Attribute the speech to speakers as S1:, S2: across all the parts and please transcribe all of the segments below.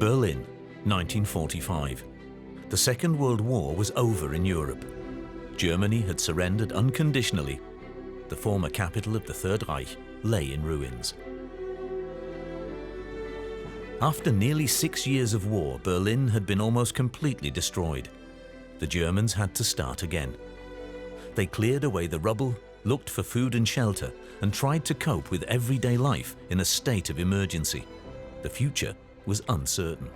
S1: Berlin, 1945. The Second World War was over in Europe. Germany had surrendered unconditionally. The former capital of the Third Reich lay in ruins. After nearly 6 years of war, Berlin had been almost completely destroyed. The Germans had to start again. They cleared away the rubble, looked for food and shelter, and tried to cope with everyday life in a state of emergency. The future was uncertain.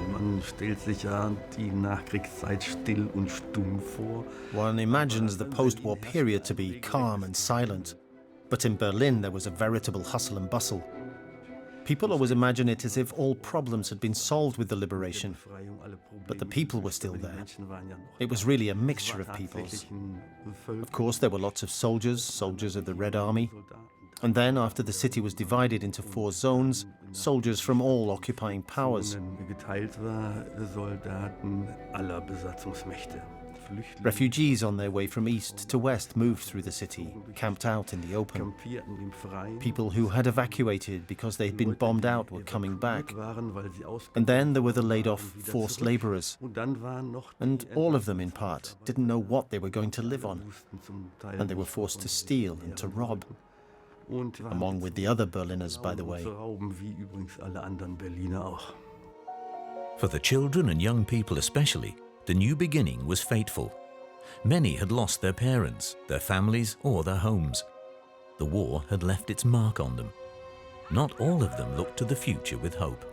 S2: Man stellt sich ja die Nachkriegszeit still und stumm vor.
S3: One imagines the post-war period to be calm and silent. But in Berlin, there was a veritable hustle and bustle. People always imagine it as if all problems had been solved with the liberation. But the people were still there. It was really a mixture of peoples. Of course, there were lots of soldiers of the Red Army. And then, after the city was divided into 4 zones, soldiers from all occupying powers. Refugees on their way from east to west moved through the city, camped out in the open. People who had evacuated because they had been bombed out were coming back. And then there were the laid-off forced laborers. And all of them, in part, didn't know what they were going to live on. And they were forced to steal and to rob. Along with the other Berliners, by the way.
S1: For the children and young people especially, the new beginning was fateful. Many had lost their parents, their families, or their homes. The war had left its mark on them. Not all of them looked to the future with hope.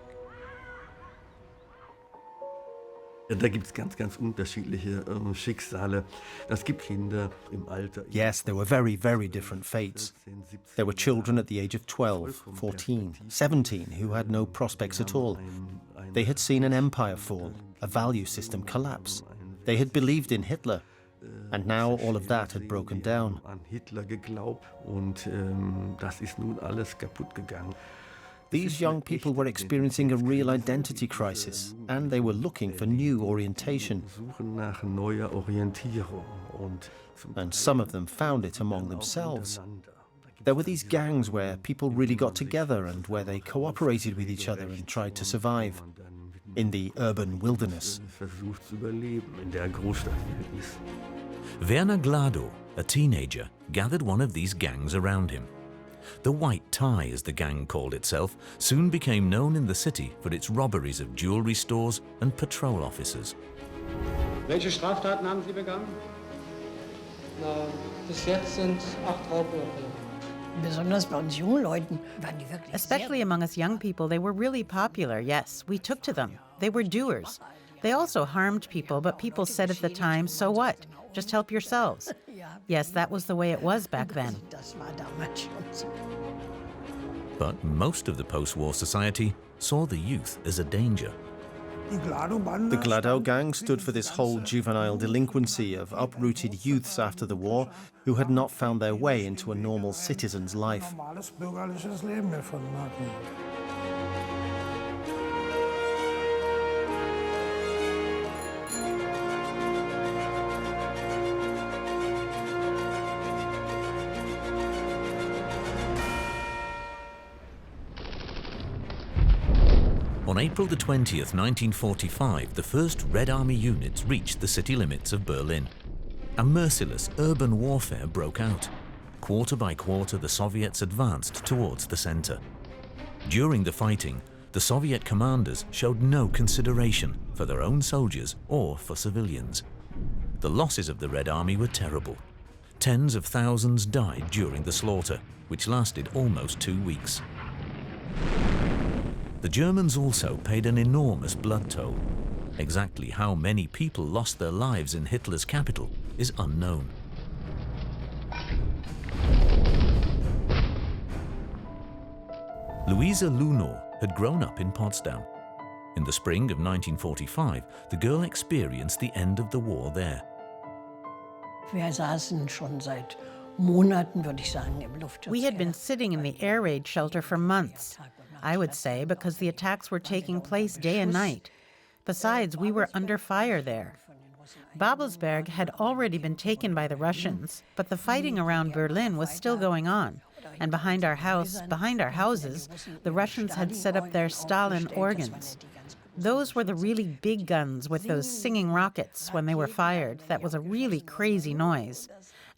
S2: Da gibt's ganz unterschiedliche Schicksale. Es gibt Kinder im Alter.
S3: Yes, there were very, very different fates. There were children at the age of 12, 14, 17 who had no prospects at all. They had seen an empire fall, a value system collapse. They had believed in Hitler, and now all of that had broken down.
S2: An Hitler geglaubt und das ist nun alles kaputt gegangen.
S3: These young people were experiencing a real identity crisis, and they were looking for new orientation. And some of them found it among themselves. There were these gangs where people really got together and where they cooperated with each other and tried to survive in the urban wilderness.
S1: Werner Gladow, a teenager, gathered one of these gangs around him. The White Tie, as the gang called itself, soon became known in the city for its robberies of jewelry stores and patrol officers.
S4: Welche Straftaten haben Sie begangen? Bis jetzt sind 8 Raubüberfälle.
S5: Especially among us young people, they were really popular, yes. We took to them. They were doers. They also harmed people, but people said at the time, so what? Just help yourselves. Yes, that was the way it was back then.
S1: But most of the post-war society saw the youth as a danger.
S3: The Gladow gang stood for this whole juvenile delinquency of uprooted youths after the war who had not found their way into a normal citizen's life.
S1: On April the 20th, 1945, the first Red Army units reached the city limits of Berlin. A merciless urban warfare broke out. Quarter by quarter, the Soviets advanced towards the center. During the fighting, the Soviet commanders showed no consideration for their own soldiers or for civilians. The losses of the Red Army were terrible. Tens of thousands died during the slaughter, which lasted almost 2 weeks. The Germans also paid an enormous blood toll. Exactly how many people lost their lives in Hitler's capital is unknown. Luisa Lunow had grown up in Potsdam. In the spring of 1945, the girl experienced the end of the war there.
S5: We had been sitting in the air raid shelter for months, I would say, because the attacks were taking place day and night. Besides, we were under fire there. Babelsberg had already been taken by the Russians, but the fighting around Berlin was still going on. And behind our houses, the Russians had set up their Stalin organs. Those were the really big guns with those singing rockets when they were fired. That was a really crazy noise.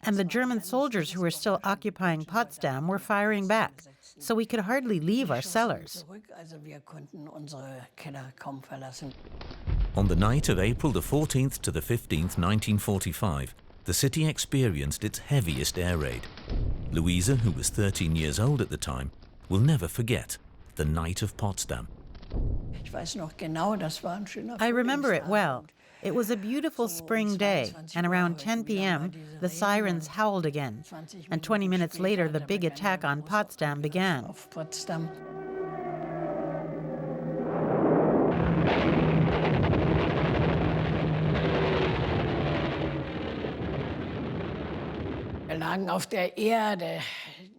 S5: And the German soldiers who were still occupying Potsdam were firing back, so we could hardly leave our cellars.
S1: On the night of April the 14th to the 15th, 1945, the city experienced its heaviest air raid. Louisa, who was 13 years old at the time, will never forget the night of Potsdam.
S5: I remember it well. It was a beautiful spring day, and around 10 p.m., the sirens howled again. And 20 minutes later, the big attack on Potsdam began.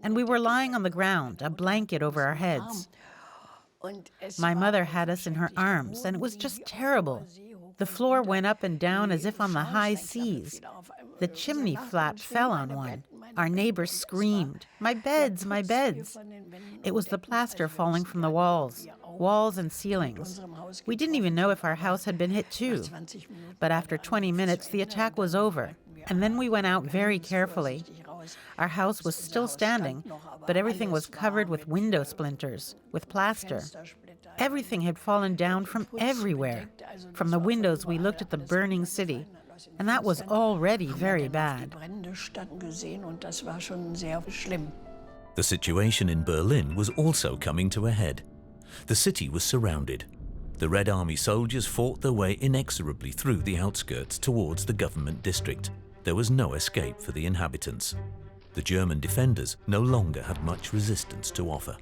S5: And we were lying on the ground, a blanket over our heads. My mother had us in her arms, and it was just terrible. The floor went up and down as if on the high seas. The chimney flap fell on one. Our neighbors screamed, "My beds, my beds!" It was the plaster falling from the walls and ceilings. We didn't even know if our house had been hit too. But after 20 minutes, the attack was over. And then we went out very carefully. Our house was still standing, but everything was covered with window splinters, with plaster. Everything had fallen down from everywhere. From the windows, we looked at the burning city, and that was already very bad.
S1: The situation in Berlin was also coming to a head. The city was surrounded. The Red Army soldiers fought their way inexorably through the outskirts towards the government district. There was no escape for the inhabitants. The German defenders no longer had much resistance to offer.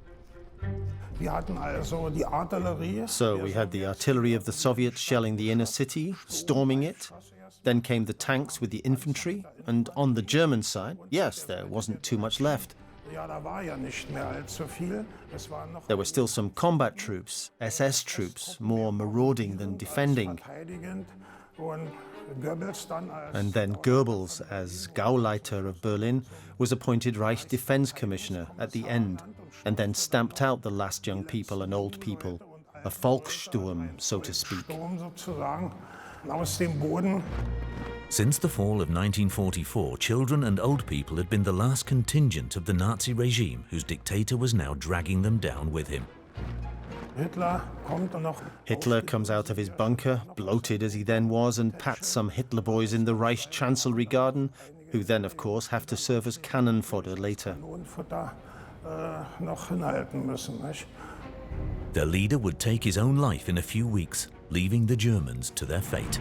S3: So we had the artillery of the Soviets shelling the inner city, storming it. Then came the tanks with the infantry, and on the German side, yes, there wasn't too much left. There were still some combat troops, SS troops, more marauding than defending. And then Goebbels, as Gauleiter of Berlin, was appointed Reich Defense Commissioner at the end, and then stamped out the last young people and old people, a Volkssturm, so to speak.
S1: Since the fall of 1944, children and old people had been the last contingent of the Nazi regime whose dictator was now dragging them down with him.
S3: Hitler comes out of his bunker, bloated as he then was, and pats some Hitler boys in the Reich Chancellery garden, who then, of course, have to serve as cannon fodder later.
S1: Their leader would take his own life in a few weeks, leaving the Germans to their fate.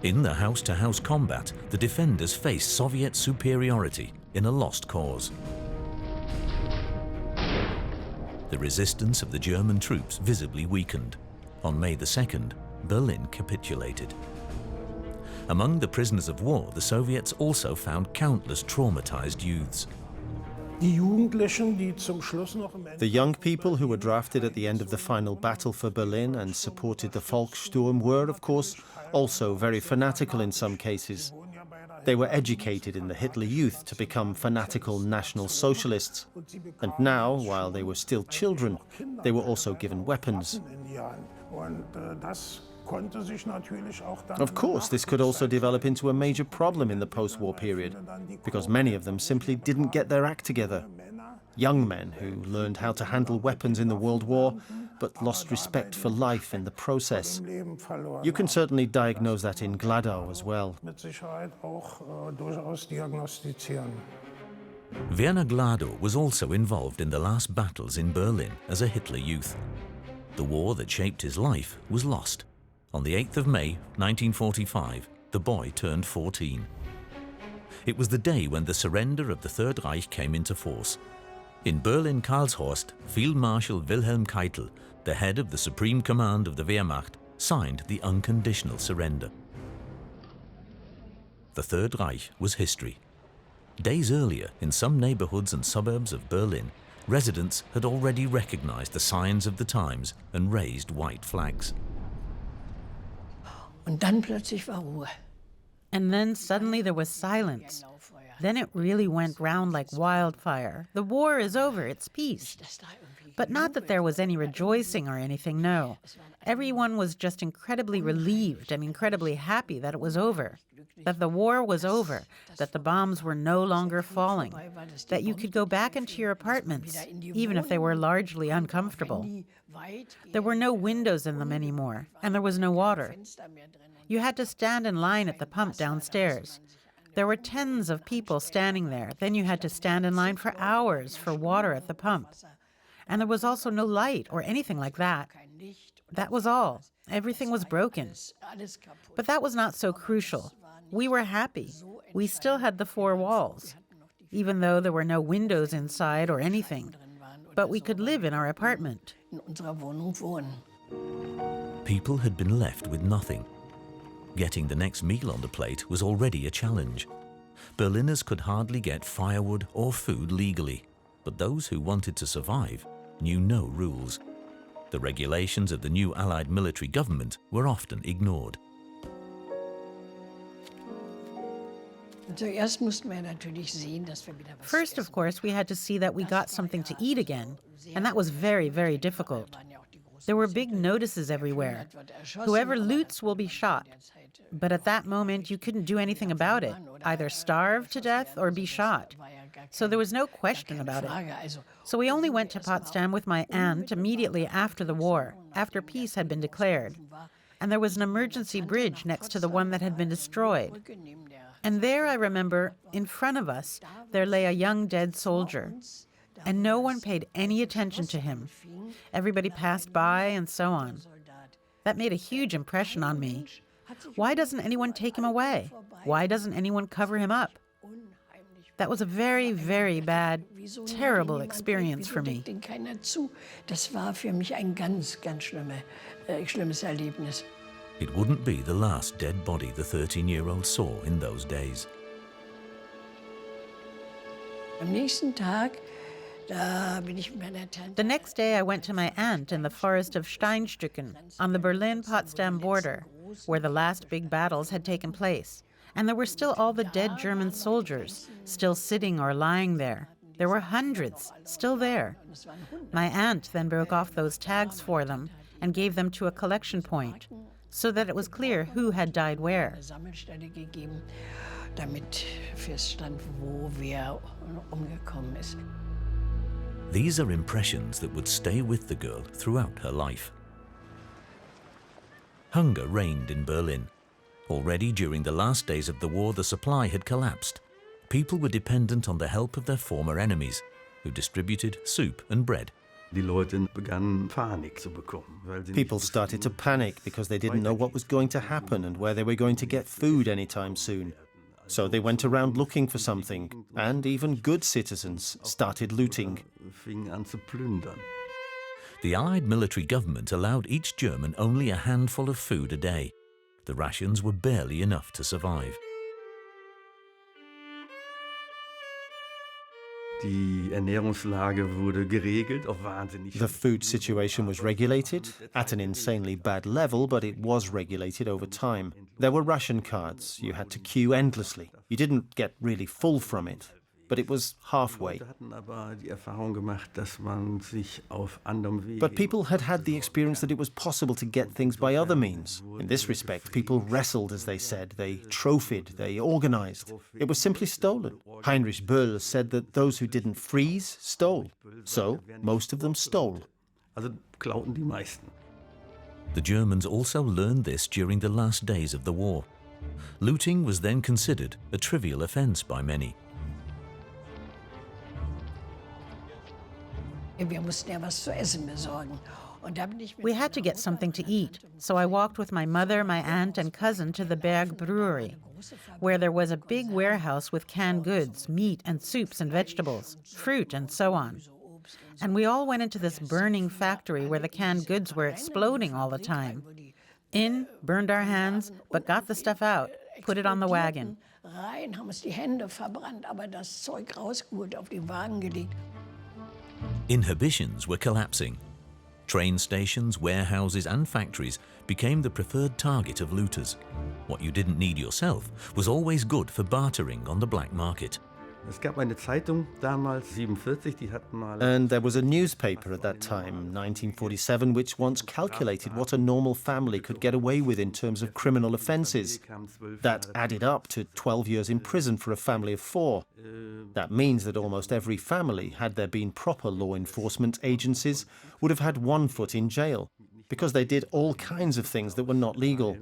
S1: In the house-to-house combat, the defenders faced Soviet superiority in a lost cause. The resistance of the German troops visibly weakened. On May the 2nd, Berlin capitulated. Among the prisoners of war, the Soviets also found countless traumatized youths.
S3: The young people who were drafted at the end of the final battle for Berlin and supported the Volkssturm were, of course, also very fanatical in some cases. They were educated in the Hitler Youth to become fanatical National Socialists. And now, while they were still children, they were also given weapons. Of course, this could also develop into a major problem in the post-war period, because many of them simply didn't get their act together. Young men who learned how to handle weapons in the World War, but lost respect for life in the process. You can certainly diagnose that in Gladow as well.
S1: Werner Gladow was also involved in the last battles in Berlin as a Hitler Youth. The war that shaped his life was lost. On the 8th of May, 1945, the boy turned 14. It was the day when the surrender of the Third Reich came into force. In Berlin-Karlshorst, Field Marshal Wilhelm Keitel, the head of the Supreme Command of the Wehrmacht, signed the unconditional surrender. The Third Reich was history. Days earlier, in some neighborhoods and suburbs of Berlin, residents had already recognized the signs of the times and raised white flags.
S5: And then suddenly there was silence. Then it really went round like wildfire. The war is over, it's peace. But not that there was any rejoicing or anything, no. Everyone was just incredibly relieved and incredibly happy that it was over, that the war was over, that the bombs were no longer falling, that you could go back into your apartments, even if they were largely uncomfortable. There were no windows in them anymore, and there was no water. You had to stand in line at the pump downstairs. There were tens of people standing there. Then you had to stand in line for hours for water at the pump. And there was also no light or anything like that. That was all. Everything was broken. But that was not so crucial. We were happy. We still had the four walls, even though there were no windows inside or anything. But we could live in our apartment.
S1: People had been left with nothing. Getting the next meal on the plate was already a challenge. Berliners could hardly get firewood or food legally, but those who wanted to survive knew no rules. The regulations of the new Allied military government were often ignored.
S5: First, of course, we had to see that we got something to eat again, and that was very, very difficult. There were big notices everywhere. Whoever loots will be shot. But at that moment, you couldn't do anything about it, either starve to death or be shot. So there was no question about it. So we only went to Potsdam with my aunt immediately after the war, after peace had been declared. And there was an emergency bridge next to the one that had been destroyed. And there, I remember, in front of us, there lay a young dead soldier. And no one paid any attention to him. Everybody passed by and so on. That made a huge impression on me. Why doesn't anyone take him away? Why doesn't anyone cover him up? That was a very, very bad, terrible experience for me.
S1: It wouldn't be the last dead body the 13-year-old saw in those days.
S5: The next day I went to my aunt in the forest of Steinstücken on the Berlin-Potsdam border, where the last big battles had taken place. And there were still all the dead German soldiers, still sitting or lying there. There were hundreds, still there. My aunt then broke off those tags for them and gave them to a collection point, so that it was clear who had died where.
S1: These are impressions that would stay with the girl throughout her life. Hunger reigned in Berlin. Already during the last days of the war, the supply had collapsed. People were dependent on the help of their former enemies, who distributed soup and bread.
S3: People started to panic because they didn't know what was going to happen and where they were going to get food anytime soon. So they went around looking for something, and even good citizens started looting.
S1: The Allied military government allowed each German only a handful of food a day. The rations were barely enough to survive.
S3: The food situation was regulated, at an insanely bad level, but it was regulated over time. There were ration cards. You had to queue endlessly. You didn't get really full from it, but it was halfway. But people had had the experience that it was possible to get things by other means. In this respect, people wrestled, as they said. They trophied, they organized. It was simply stolen. Heinrich Böll said that those who didn't freeze stole. So, most of them stole.
S1: The Germans also learned this during the last days of the war. Looting was then considered a trivial offense by many.
S5: We had to get something to eat, so I walked with my mother, my aunt, and cousin to the Berg Brewery, where there was a big warehouse with canned goods, meat and soups and vegetables, fruit and so on. And we all went into this burning factory where the canned goods were exploding all the time. In, burned our hands, but got the stuff out, put it on the wagon.
S1: Inhibitions were collapsing. Train stations, warehouses and factories became the preferred target of looters. What you didn't need yourself was always good for bartering on the black market.
S2: Es gab eine Zeitung damals, 47, die hatten mal...
S3: And there was a newspaper at that time, 1947, which once calculated what a normal family could get away with in terms of criminal offences. That added up to 12 years in prison for a family of 4. That means that almost every family, had there been proper law enforcement agencies, would have had 1 foot in jail, because they did all kinds of things that were not legal.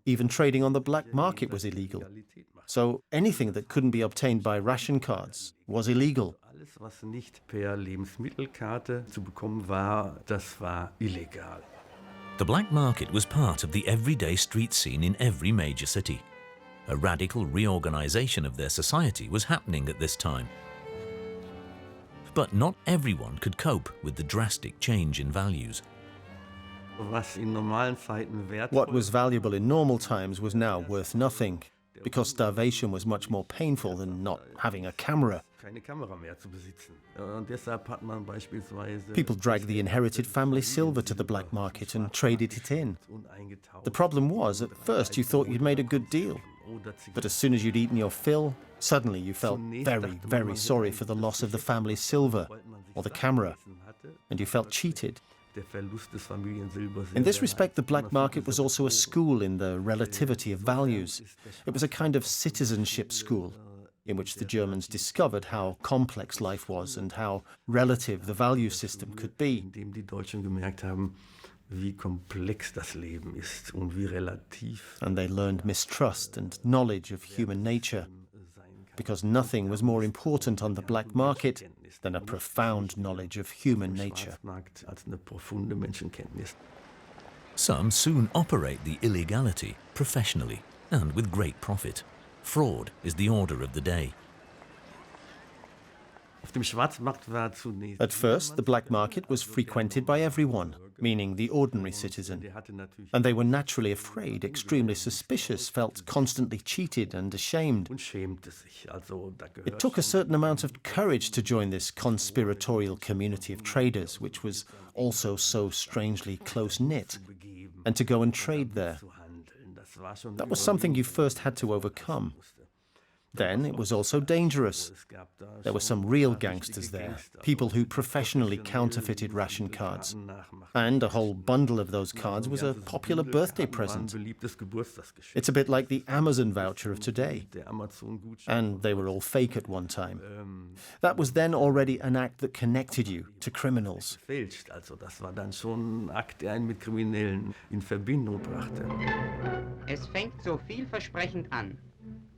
S3: Even trading on the black market was illegal. So anything that couldn't be obtained by ration cards was illegal.
S2: Alles, was nicht per Lebensmittelkarte zu bekommen war, das war illegal.
S1: The black market was part of the everyday street scene in every major city. A radical reorganization of their society was happening at this time. But not everyone could cope with the drastic change in values.
S2: Was in normalen Zeiten wertvoll
S3: What was valuable in normal times was now worth nothing, because starvation was much more painful than not having a camera.
S2: keine Kamera mehr zu besitzen. Und deshalb hat man beispielsweise
S3: People dragged the inherited family silver to the black market and traded it in. The problem was, at first you thought you'd made a good deal, but as soon as you'd eaten your fill, suddenly you felt very, very sorry for the loss of the family's silver or the camera, and you felt cheated. In this respect, the black market was also a school in the relativity of values. It was a kind of citizenship school in which the Germans discovered how complex life was and how relative the value system could be.
S2: Indem die Deutschen gemerkt haben, wie komplex das Leben ist und wie relativ.
S3: And they learned mistrust and knowledge of human nature, because nothing was more important on the black market than a profound knowledge of human nature.
S2: Als eine profunde Menschenkenntnis.
S1: Some soon operate the illegality professionally and with great profit. Fraud is the order of the day.
S2: Auf dem Schwarzmarkt war zunächst
S3: At first, the black market was frequented by everyone, meaning the ordinary citizen. And they were naturally afraid, extremely suspicious, felt constantly cheated and ashamed.
S2: und schämte sich. Also da
S3: It
S2: gehört
S3: took a certain amount of courage to join this conspiratorial community of traders, which was also so strangely close-knit, and to go and trade there.
S2: zu handeln. Das war schon
S3: That was something you first had to overcome. Then it was also dangerous. There were some real gangsters there, people who professionally counterfeited ration cards. And a whole bundle of those cards was a popular birthday present.
S2: beliebtes Geburtstagsgeschenk.
S3: It's a bit like the Amazon voucher of today.
S2: Der Amazon-Gutschein.
S3: And they were all fake at one time. That was then already an act that connected you to criminals.
S2: Fälscht. Also das war dann schon ein Akt, der einen mit Kriminellen in Verbindung brachte.
S6: Es fängt so vielversprechend an.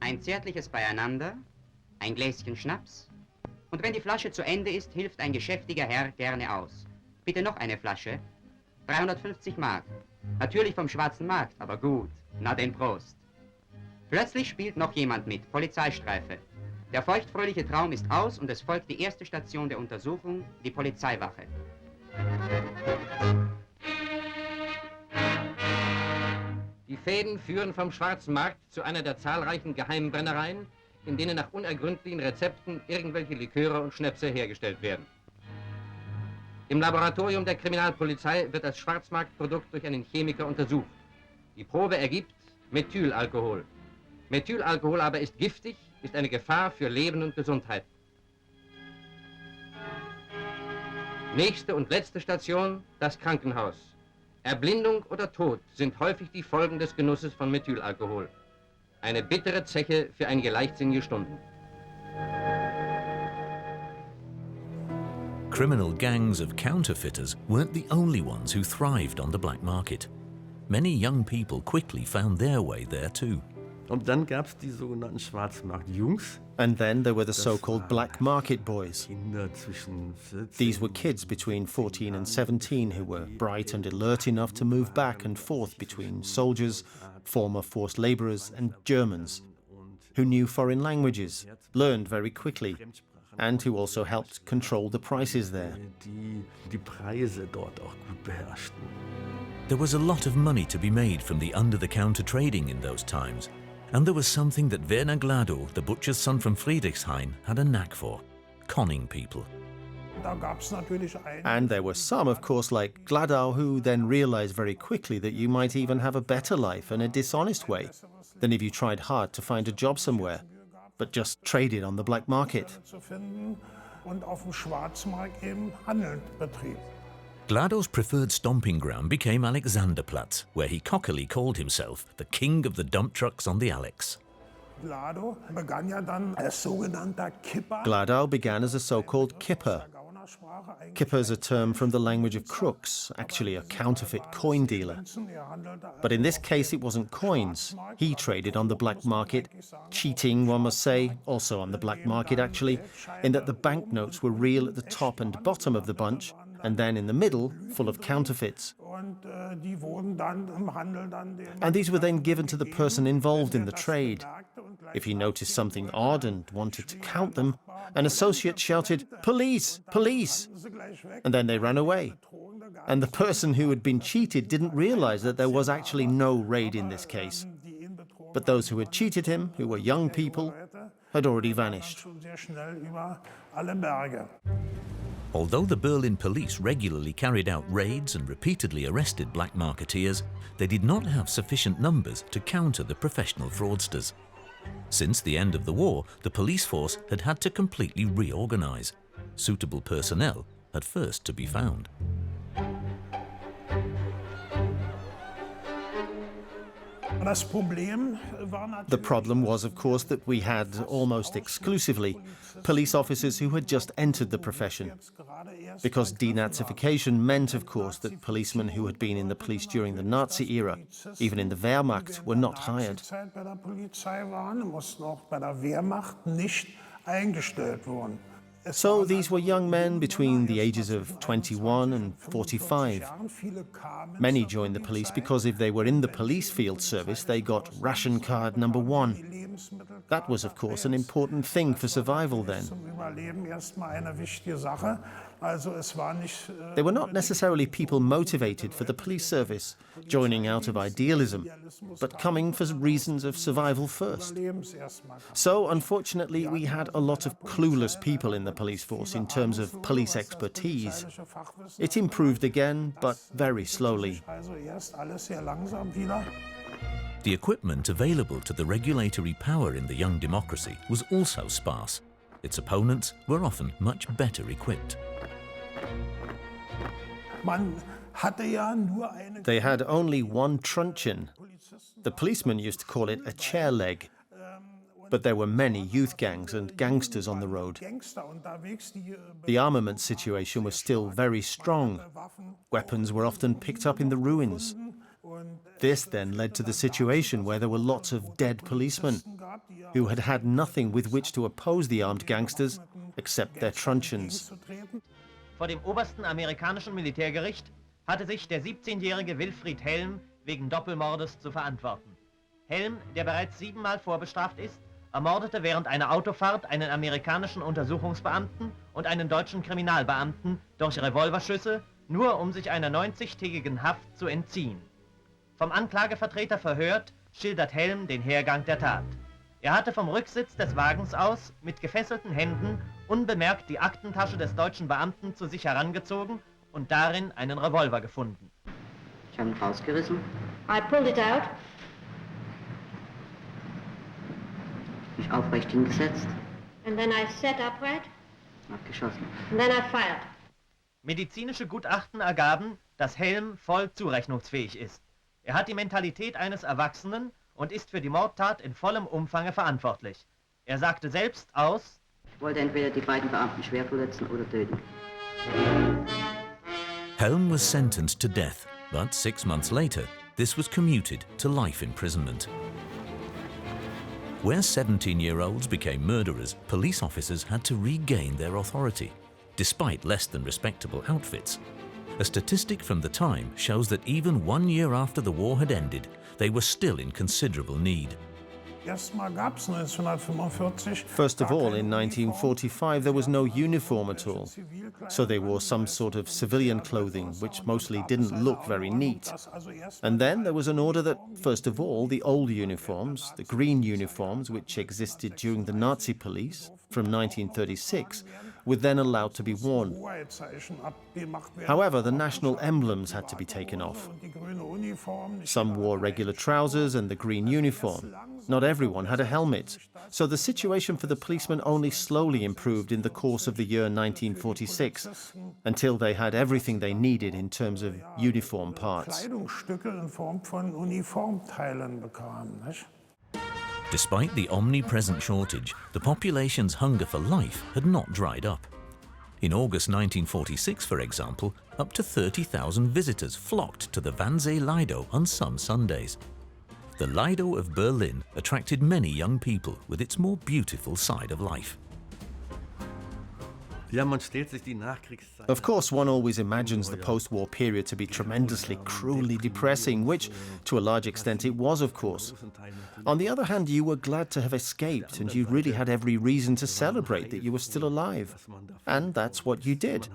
S6: Ein zärtliches Beieinander, ein Gläschen Schnaps. Und wenn die Flasche zu Ende ist, hilft ein geschäftiger Herr gerne aus. Bitte noch eine Flasche. 350 Mark. Natürlich vom schwarzen Markt, aber gut. Na denn Prost. Plötzlich spielt noch jemand mit, Polizeistreife. Der feuchtfröhliche Traum ist aus und es folgt die erste Station der Untersuchung, die Polizeiwache.
S7: Die Fäden führen vom schwarzen Markt zu einer der zahlreichen geheimen Brennereien, in denen nach unergründlichen Rezepten irgendwelche Liköre und Schnäpse hergestellt werden. Im Laboratorium der Kriminalpolizei wird das Schwarzmarktprodukt durch einen Chemiker untersucht. Die Probe ergibt Methylalkohol. Methylalkohol aber ist giftig, ist eine Gefahr für Leben und Gesundheit. Nächste und letzte Station, das Krankenhaus. Erblindung oder Tod sind häufig die Folgen des Genusses von Methylalkohol. Eine bittere Zeche für einige leichtsinnige Stunden.
S1: Criminal gangs of counterfeiters weren't the only ones who thrived on the black market. Many young people quickly found their way there too.
S2: Und dann gab es die sogenannten Schwarzmarktjungs.
S3: And then there were the so-called black market boys.
S2: Kinder zwischen 14
S3: These were kids between 14 and 17 who were bright and alert enough to move back and forth between soldiers, former forced laborers, and Germans, who knew foreign languages, learned very quickly, and who also helped control the prices there.
S2: die Preise dort auch gut beherrschten.
S1: There was a lot of money to be made from the under-the-counter trading in those times, and there was something that Werner Gladow, the butcher's son from Friedrichshain, had a knack for: conning people.
S3: And there were some, of course, like Gladow, who then realized very quickly that you might even have a better life in a dishonest way than if you tried hard to find a job somewhere, but just traded on the black market.
S1: Gladow's preferred stomping ground became Alexanderplatz, where he cockily called himself the king of the dump trucks on the Alex.
S3: Gladow began as a so-called kipper. Kipper is a term from the language of crooks, actually a counterfeit coin dealer. But in this case, it wasn't coins. He traded on the black market, cheating, one must say, also on the black market actually, in that the banknotes were real at the top and bottom of the bunch, and then in the middle, full of counterfeits. And these were then given to the person involved in the trade. If he noticed something odd and wanted to count them, an associate shouted, "Police! Police!" And then they ran away. And the person who had been cheated didn't realize that there was actually no raid in this case. But those who had cheated him, who were young people, had already vanished.
S1: Although the Berlin police regularly carried out raids and repeatedly arrested black marketeers, they did not have sufficient numbers to counter the professional fraudsters. Since the end of the war, the police force had had to completely reorganize. Suitable personnel had first to be found.
S3: The problem was, of course, that we had almost exclusively police officers who had just entered the profession. Because denazification meant, of course, that policemen who had been in the police during the Nazi era, even in the Wehrmacht, were not hired. So these were young men between the ages of 21 and 45. Many joined the police because if they were in the police field service, they got ration card number 1. That was, of course, an important thing for survival then. They were not necessarily people motivated for the police service, joining out of idealism, but coming for reasons of survival first. So, unfortunately, we had a lot of clueless people in the police force in terms of police expertise. It improved again, but very slowly.
S1: The equipment available to the regulatory power in the young democracy was also sparse. Its opponents were often much better equipped.
S3: They had only one truncheon. The policemen used to call it a chair leg. But there were many youth gangs and gangsters on the road. The armament situation was still very strong. Weapons were often picked up in the ruins. This then led to the situation where there were lots of dead policemen who had had nothing with which to oppose the armed gangsters except their truncheons.
S8: Vor dem obersten amerikanischen Militärgericht hatte sich der 17-jährige Wilfried Helm wegen Doppelmordes zu verantworten. Helm, der bereits 7-mal vorbestraft ist, ermordete während einer Autofahrt einen amerikanischen Untersuchungsbeamten und einen deutschen Kriminalbeamten durch Revolverschüsse, nur um sich einer 90-tägigen Haft zu entziehen. Vom Anklagevertreter verhört, schildert Helm den Hergang der Tat. Er hatte vom Rücksitz des Wagens aus mit gefesselten Händen unbemerkt die Aktentasche des deutschen Beamten zu sich herangezogen und darin einen Revolver gefunden.
S6: Ich habe ihn rausgerissen.
S9: I pulled it out.
S6: Mich aufrecht hingesetzt.
S9: And then I sat upright.
S6: Abgeschossen.
S9: And then I fired.
S8: Medizinische Gutachten ergaben, dass Helm voll zurechnungsfähig ist. Er hat die Mentalität eines Erwachsenen und ist für die Mordtat in vollem Umfange verantwortlich. Er sagte selbst aus:
S6: Ich wollte entweder die beiden Beamten schwer verletzen oder töten.
S1: Helm was sentenced to death, but 6 months later, this was commuted to life imprisonment. Where 17-year-olds became murderers, police officers had to regain their authority, despite less than respectable outfits. A statistic from the time shows that even 1 year after the war had ended, they were still in considerable need.
S3: First of all, in 1945, there was no uniform at all. So they wore some sort of civilian clothing, which mostly didn't look very neat. And then there was an order that, first of all, the old uniforms, the green uniforms, which existed during the Nazi police from 1936, were then allowed to be worn. However, the national emblems had to be taken off. Some wore regular trousers and the green uniform. Not everyone had a helmet. So the situation for the policemen only slowly improved in the course of the year 1946, until they had everything they needed in terms of uniform parts.
S1: Despite the omnipresent shortage, the population's hunger for life had not dried up. In August 1946, for example, up to 30,000 visitors flocked to the Wannsee Lido on some Sundays. The Lido of Berlin attracted many young people with its more beautiful side of life.
S3: Of course, one always imagines the post-war period to be tremendously, cruelly depressing, which, to a large extent, it was, of course. On the other hand, you were glad to have escaped, and you really had every reason to celebrate that you were still alive. And that's what you did.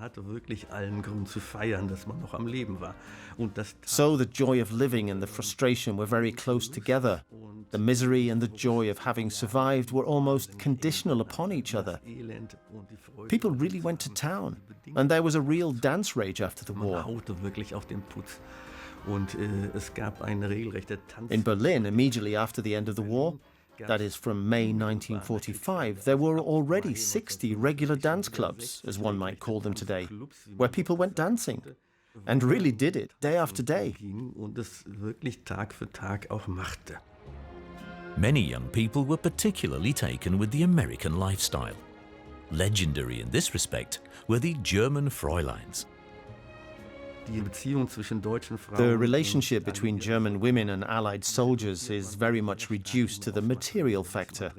S3: So the joy of living and the frustration were very close together. The misery and the joy of having survived were almost conditional upon each other. People really went to town, and there was a real dance rage after the war. In Berlin, immediately after the end of the war, that is from May 1945, there were already 60 regular dance clubs, as one might call them today, where people went dancing, and really did it day after day.
S1: Many young people were particularly taken with the American lifestyle. Legendary in this respect were the German Fräuleins.
S3: The relationship between German women and Allied soldiers is very much reduced to the material factor.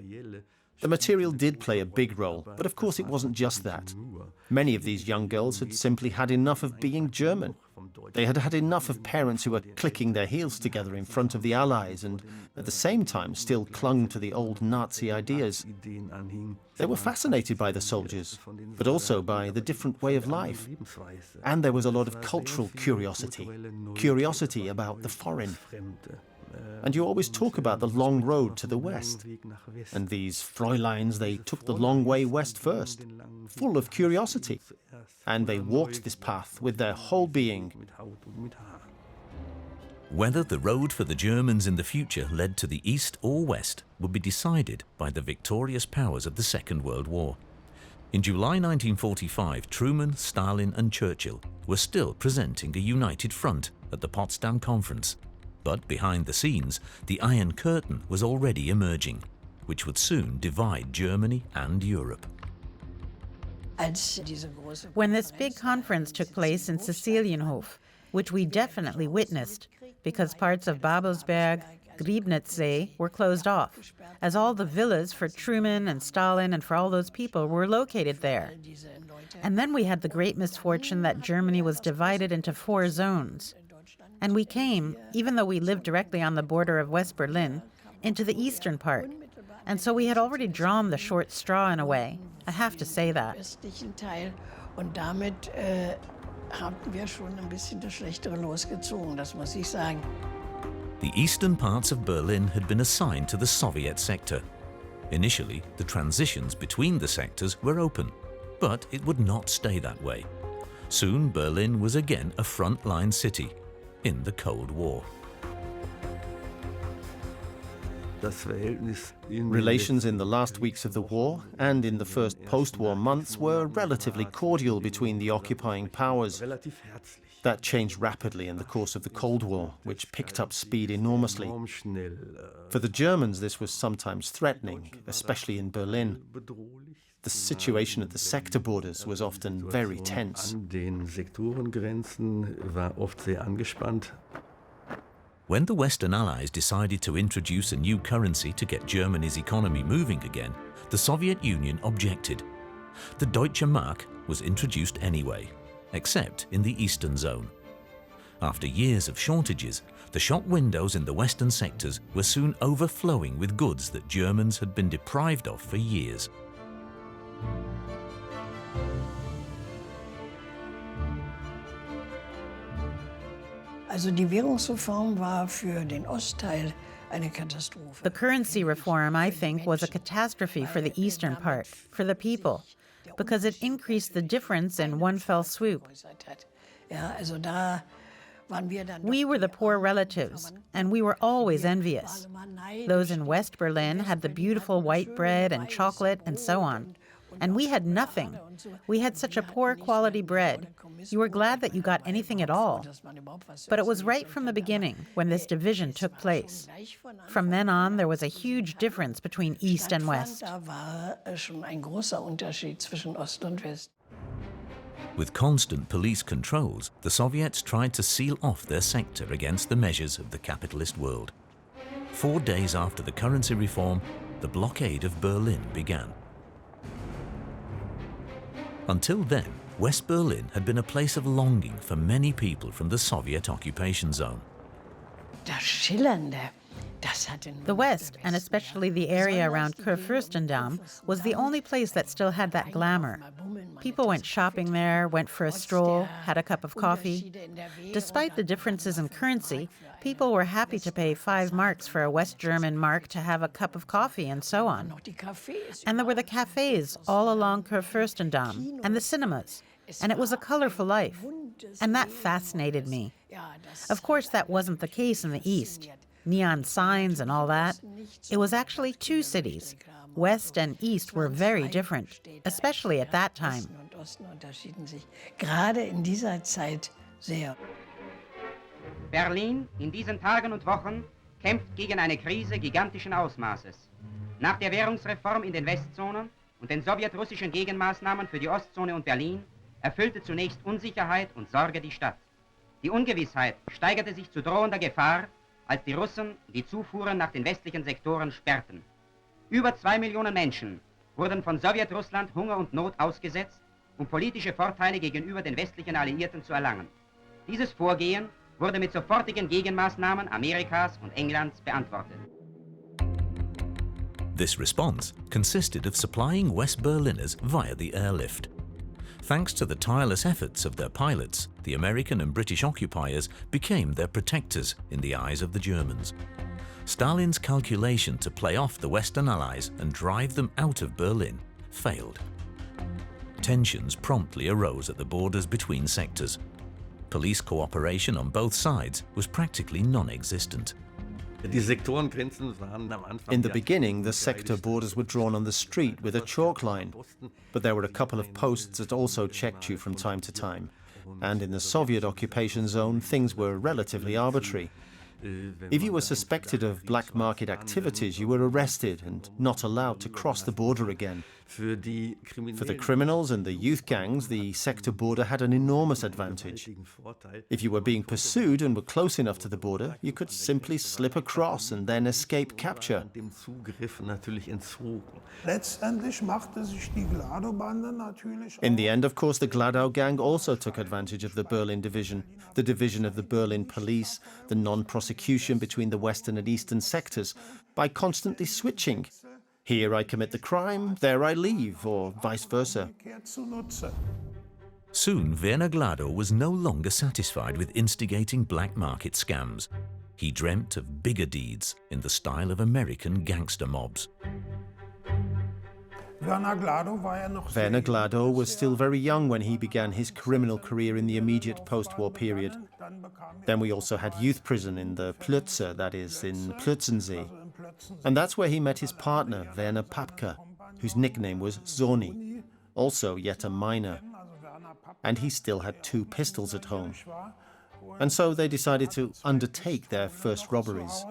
S3: The material did play a big role, but of course it wasn't just that. Many of these young girls had simply had enough of being German. They had had enough of parents who were clicking their heels together in front of the Allies and at the same time still clung to the old Nazi ideas. They were fascinated by the soldiers, but also by the different way of life. And there was a lot of cultural curiosity about the foreign. And you always talk about the long road to the west. And these Fräuleins, they took the long way west first, full of curiosity. And they walked this path with their whole being.
S1: Whether the road for the Germans in the future led to the east or west would be decided by the victorious powers of the Second World War. In July 1945, Truman, Stalin and Churchill were still presenting a united front at the Potsdam Conference. But behind the scenes, the Iron Curtain was already emerging, which would soon divide Germany and Europe.
S5: When this big conference took place in Sizilienhof, which we definitely witnessed, because parts of Babelsberg, Griebnitzsee were closed off, as all the villas for Truman and Stalin and for all those people were located there. And then we had the great misfortune that Germany was divided into 4 zones. And we came, even though we lived directly on the border of West Berlin, into the eastern part. And so we had already drawn the short straw in a way. I have to say that.
S10: Und damit hatten wir schon ein bisschen das Schlechtere losgezogen, das muss ich sagen.
S1: The eastern parts of Berlin had been assigned to the Soviet sector. Initially, the transitions between the sectors were open, but it would not stay that way. Soon, Berlin was again a front-line city in the Cold War.
S3: Relations in the last weeks of the war and in the first post-war months were relatively cordial between the occupying powers. That changed rapidly in the course of the Cold War, which picked up speed enormously. For the Germans, this was sometimes threatening, especially in Berlin. The situation at the sector borders was often very tense.
S1: When the Western Allies decided to introduce a new currency to get Germany's economy moving again, the Soviet Union objected. The Deutsche Mark was introduced anyway, except in the eastern zone. After years of shortages, the shop windows in the western sectors were soon overflowing with goods that Germans had been deprived of for years.
S10: Also die Währungsreform war für den Ostteil eine Katastrophe.
S5: The currency reform, I think, was a catastrophe for the eastern part, for the people, because it increased the difference in one fell swoop. We were the poor relatives, and we were always envious. Those in West Berlin had the beautiful white bread and chocolate and so on. And we had nothing. We had such a poor quality bread. You were glad that you got anything at all. But it was right from the beginning when this division took place. From then on, there was a huge difference between East and West.
S1: With constant police controls, the Soviets tried to seal off their sector against the measures of the capitalist world. 4 days after the currency reform, the blockade of Berlin began. Until then, West Berlin had been a place of longing for many people from the Soviet occupation zone.
S5: The West, and especially the area around Kurfürstendamm, was the only place that still had that glamour. People went shopping there, went for a stroll, had a cup of coffee. Despite the differences in currency, people were happy to pay 5 marks for a West German mark to have a cup of coffee and so on. And there were the cafes all along Kurfürstendamm, and the cinemas. And it was a colorful life. And that fascinated me. Of course, that wasn't the case in the East. Neon signs and all that. It was actually 2 cities. West and East were very different, especially at that time.
S6: Berlin in diesen Tagen und Wochen kämpft gegen eine Krise gigantischen Ausmaßes. Nach der Währungsreform in den Westzonen und den sowjetrussischen Gegenmaßnahmen für die Ostzone und Berlin erfüllte zunächst Unsicherheit und Sorge die Stadt. Die Ungewissheit steigerte sich zu drohender Gefahr, als die Russen die Zufuhren nach den westlichen Sektoren sperrten. Über 2 Millionen Menschen wurden von Sowjetrussland Hunger und Not ausgesetzt, um politische Vorteile gegenüber den westlichen Alliierten zu erlangen. Dieses Vorgehen wurde mit sofortigen Gegenmaßnahmen Amerikas und Englands beantwortet.
S1: This response consisted of supplying West Berliners via the airlift. Thanks to the tireless efforts of their pilots, the American and British occupiers became their protectors in the eyes of the Germans. Stalin's calculation to play off the Western Allies and drive them out of Berlin failed. Tensions promptly arose at the borders between sectors. Police cooperation on both sides was practically non-existent.
S3: In the beginning, the sector borders were drawn on the street with a chalk line, but there were a couple of posts that also checked you from time to time. And in the Soviet occupation zone, things were relatively arbitrary. If you were suspected of black market activities, you were arrested and not allowed to cross the border again. For the criminals and the youth gangs, the sector border had an enormous advantage. If you were being pursued and were close enough to the border, you could simply slip across and then escape capture. In the end, of course, the Gladow gang also took advantage of the Berlin division, the division of the Berlin police, the non-prosecution between the western and eastern sectors, by constantly switching. Here I commit the crime, there I leave, or vice versa.
S1: Soon, Werner Gladow was no longer satisfied with instigating black market scams. He dreamt of bigger deeds in the style of American gangster mobs.
S3: Werner Gladow was still very young when he began his criminal career in the immediate post-war period. Then we also had youth prison in the Plötze, that is, in Plötzensee. And that's where he met his partner, Werner Papke, whose nickname was Zoni, also yet a minor. And he still had 2 pistols at home. And so they decided to undertake their first robberies.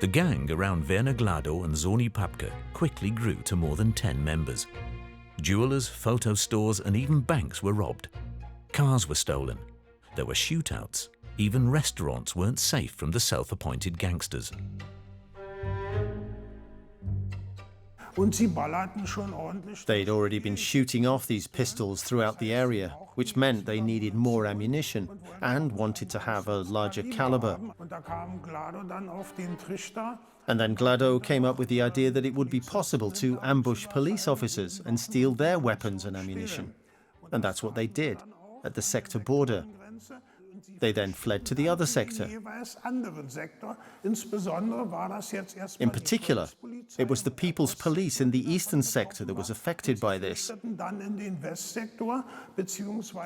S1: The gang around Werner Gladow and Zoni Papke quickly grew to more than 10 members. Jewelers, photo stores, and even banks were robbed. Cars were stolen. There were shootouts. Even restaurants weren't safe from the self-appointed gangsters.
S3: They'd already been shooting off these pistols throughout the area, which meant they needed more ammunition and wanted to have a larger caliber. And then Gladow came up with the idea that it would be possible to ambush police officers and steal their weapons and ammunition. And that's what they did at the sector border. They then fled to the other sector. In particular, it was the People's Police in the eastern sector that was affected by this.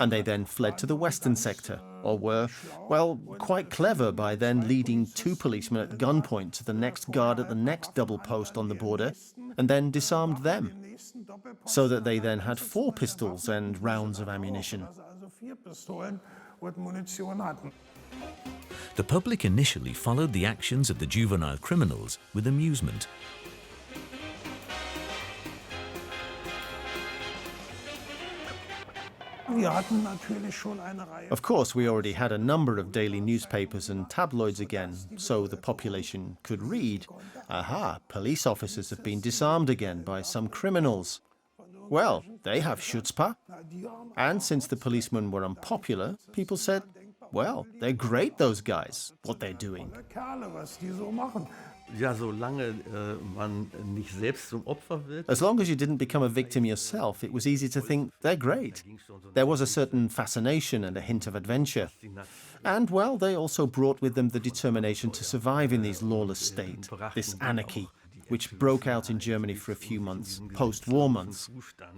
S3: And they then fled to the western sector, or were, well, quite clever by then leading 2 policemen at gunpoint to the next guard at the next double post on the border, and then disarmed them, so that they then had 4 pistols and rounds of ammunition.
S1: The public initially followed the actions of the juvenile criminals with amusement.
S3: Of course, we already had a number of daily newspapers and tabloids again, so the population could read, aha, police officers have been disarmed again by some criminals. Well, they have chutzpah. And since the policemen were unpopular, people said, well, they're great, those guys, what they're doing.
S2: Ja, solange man nicht selbst zum Opfer wird.
S3: As long as you didn't become a victim yourself, it was easy to think they're great. There was a certain fascination and a hint of adventure. And, well, they also brought with them the determination to survive in this lawless state, this anarchy, which broke out in Germany for a few months, post-war months,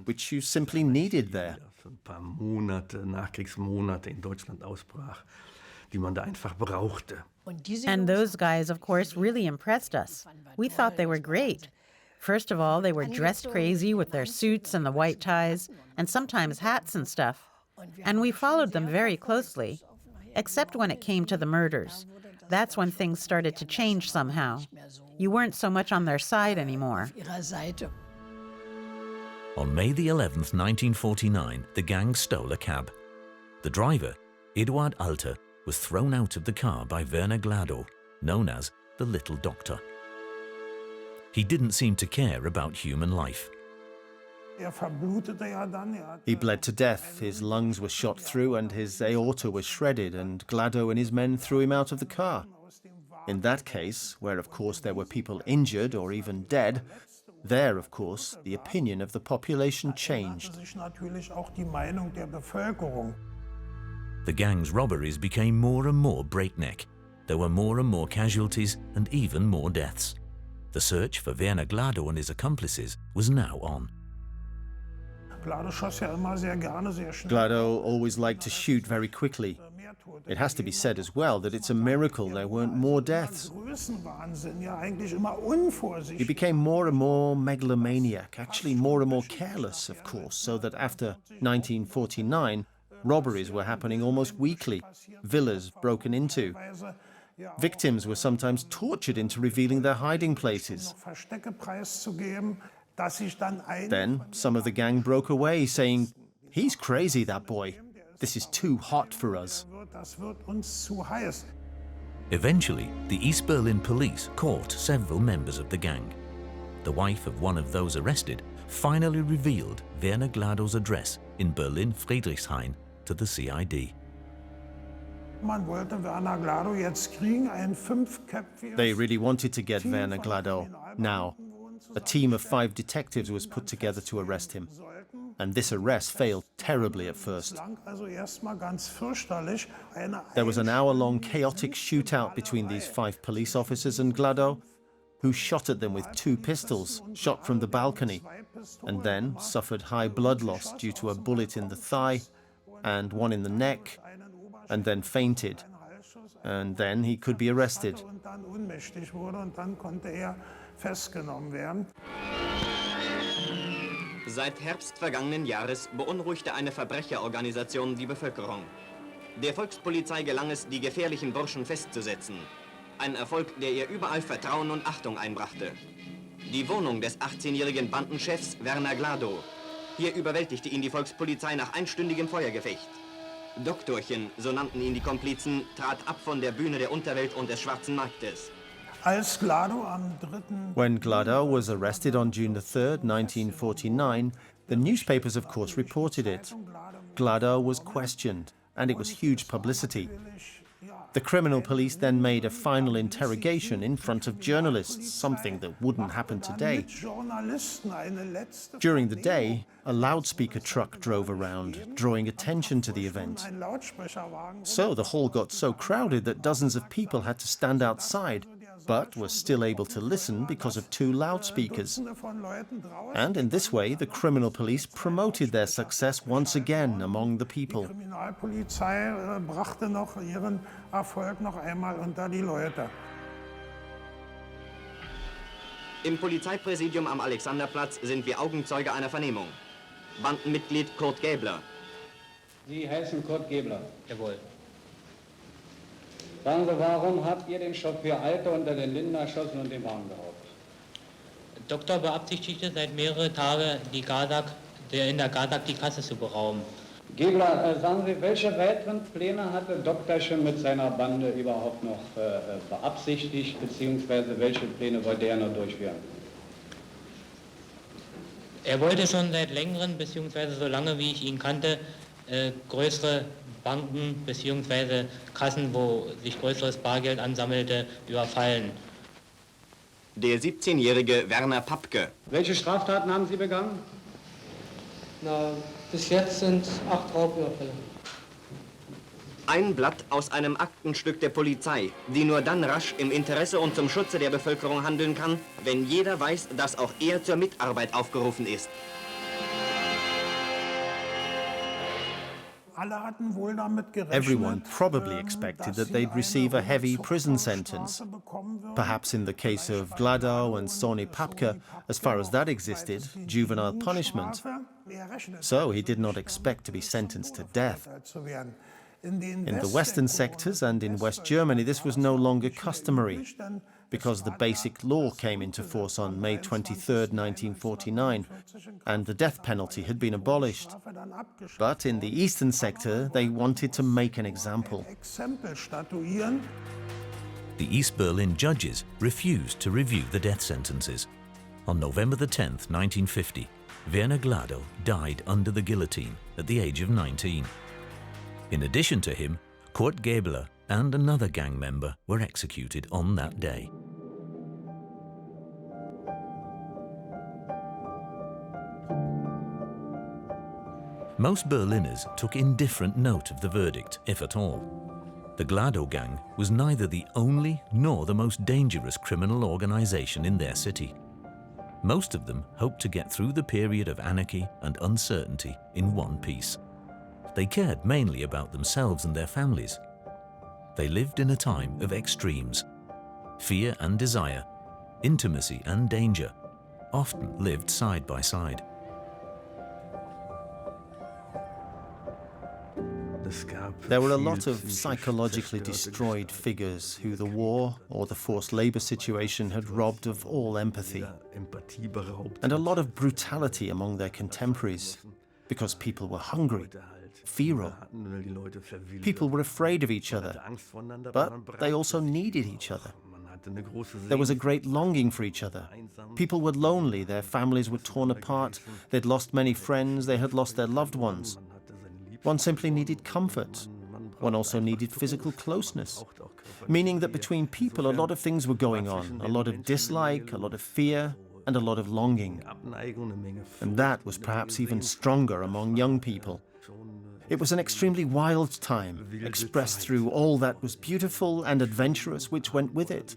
S3: which you simply needed there.
S2: Ein paar Monate, Nachkriegsmonate in Deutschland ausbrach, die man da einfach brauchte.
S5: And those guys, of course, really impressed us. We thought they were great. First of all, they were dressed crazy with their suits and the white ties, and sometimes hats and stuff. And we followed them very closely, except when it came to the murders. That's when things started to change somehow. You weren't so much on their side anymore.
S1: On May the 11th, 1949, the gang stole a cab. The driver, Eduard Alter, was thrown out of the car by Werner Gladow, known as the Little Doctor. He didn't seem to care about human life.
S3: He bled to death, his lungs were shot through and his aorta was shredded, and Gladow and his men threw him out of the car. In that case, where of course there were people injured or even dead, there, of course, the opinion of the population changed.
S1: The gang's robberies became more and more breakneck. There were more and more casualties and even more deaths. The search for Werner Gladow and his accomplices was now on.
S3: Gladow always liked to shoot very quickly. It has to be said as well that it's a miracle there weren't more deaths. He became more and more megalomaniac, actually more and more careless, of course, so that after 1949, robberies were happening almost weekly, villas broken into. Victims were sometimes tortured into revealing their hiding places. Then some of the gang broke away, saying, "He's crazy, that boy. This is too hot for us."
S1: Eventually, the East Berlin police caught several members of the gang. The wife of one of those arrested finally revealed Werner Gladow's address in Berlin-Friedrichshain to the CID.
S3: They really wanted to get Werner Gladow now. A team of 5 detectives was put together to arrest him. And this arrest failed terribly at first. There was an hour-long chaotic shootout between these 5 police officers and Gladow, who shot at them with 2 pistols, shot from the balcony, and then suffered high blood loss due to a bullet in the thigh and one in the neck, and then fainted. And then he could be arrested.
S11: Seit Herbst vergangenen Jahres beunruhigte eine Verbrecherorganisation die Bevölkerung. Der Volkspolizei gelang es, die gefährlichen Burschen festzusetzen. Ein Erfolg, der ihr überall Vertrauen und Achtung einbrachte. Die Wohnung des 18-jährigen Bandenchefs Werner Gladow. Hier überwältigte ihn die Volkspolizei nach einstündigem Feuergefecht. Doktorchen, so nannten ihn die Komplizen, trat ab von der Bühne der Unterwelt und des schwarzen Marktes.
S3: When Gladow was arrested on June 3rd, 1949, the newspapers of course reported it. Gladow was questioned, and it was huge publicity. The criminal police then made a final interrogation in front of journalists, something that wouldn't happen today. During the day, a loudspeaker truck drove around, drawing attention to the event. So the hall got so crowded that dozens of people had to stand outside, but were still able to listen because of 2 loudspeakers. And in this way, the criminal police promoted their success once again among the people.
S11: Im Polizeipräsidium am Alexanderplatz sind wir Augenzeuge einer Vernehmung. Bandenmitglied Kurt Gäbler.
S4: Sie heißen Kurt Gäbler. Jawohl. Sagen Sie, warum habt ihr den Chauffeur Alter unter den Linden erschossen und den Wagen geraubt?
S12: Doktor beabsichtigte seit mehreren Tagen, in der Gardag die Kasse zu berauben.
S4: Gäbler, sagen Sie, welche weiteren Pläne hatte Doktor schon mit seiner Bande überhaupt noch beabsichtigt, beziehungsweise welche Pläne wollte er noch durchführen?
S12: Er wollte schon seit längerem, beziehungsweise so lange wie ich ihn kannte, größere Banken bzw. Kassen, wo sich größeres Bargeld ansammelte, überfallen.
S11: Der 17-jährige Werner Papke.
S4: Welche Straftaten haben Sie begangen?
S13: Na, bis jetzt sind 8 Raubüberfälle.
S11: Ein Blatt aus einem Aktenstück der Polizei, die nur dann rasch im Interesse und zum Schutze der Bevölkerung handeln kann, wenn jeder weiß, dass auch er zur Mitarbeit aufgerufen ist.
S3: Everyone probably expected that they'd receive a heavy prison sentence. Perhaps in the case of Gladow and Sonny Papke, as far as that existed, juvenile punishment. So he did not expect to be sentenced to death. In the western sectors and in West Germany, this was no longer customary, because the Basic Law came into force on May 23, 1949, and the death penalty had been abolished. But in the eastern sector, they wanted to make an example.
S1: The East Berlin judges refused to review the death sentences. On November the 10th, 1950, Werner Gladow died under the guillotine at the age of 19. In addition to him, Kurt Gäbler and another gang member were executed on that day. Most Berliners took indifferent note of the verdict, if at all. The Gladow gang was neither the only nor the most dangerous criminal organization in their city. Most of them hoped to get through the period of anarchy and uncertainty in one piece. They cared mainly about themselves and their families. They lived in a time of extremes. Fear and desire, intimacy and danger, often lived side by side.
S3: There were a lot of psychologically destroyed figures who the war or the forced labor situation had robbed of all empathy, and a lot of brutality among their contemporaries, because people were hungry, feral. People were afraid of each other, but they also needed each other. There was a great longing for each other. People were lonely, their families were torn apart, they'd lost many friends, they had lost their loved ones. One simply needed comfort. One also needed physical closeness, meaning that between people a lot of things were going on, a lot of dislike, a lot of fear, and a lot of longing. And that was perhaps even stronger among young people. It was an extremely wild time, expressed through all that was beautiful and adventurous which went with it,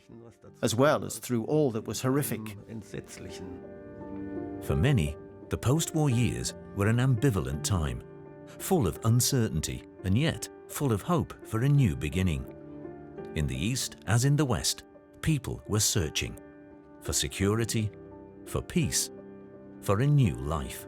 S3: as well as through all that was horrific.
S1: For many, the post-war years were an ambivalent time, full of uncertainty and yet full of hope for a new beginning. In the East, as in the West, people were searching for security, for peace, for a new life.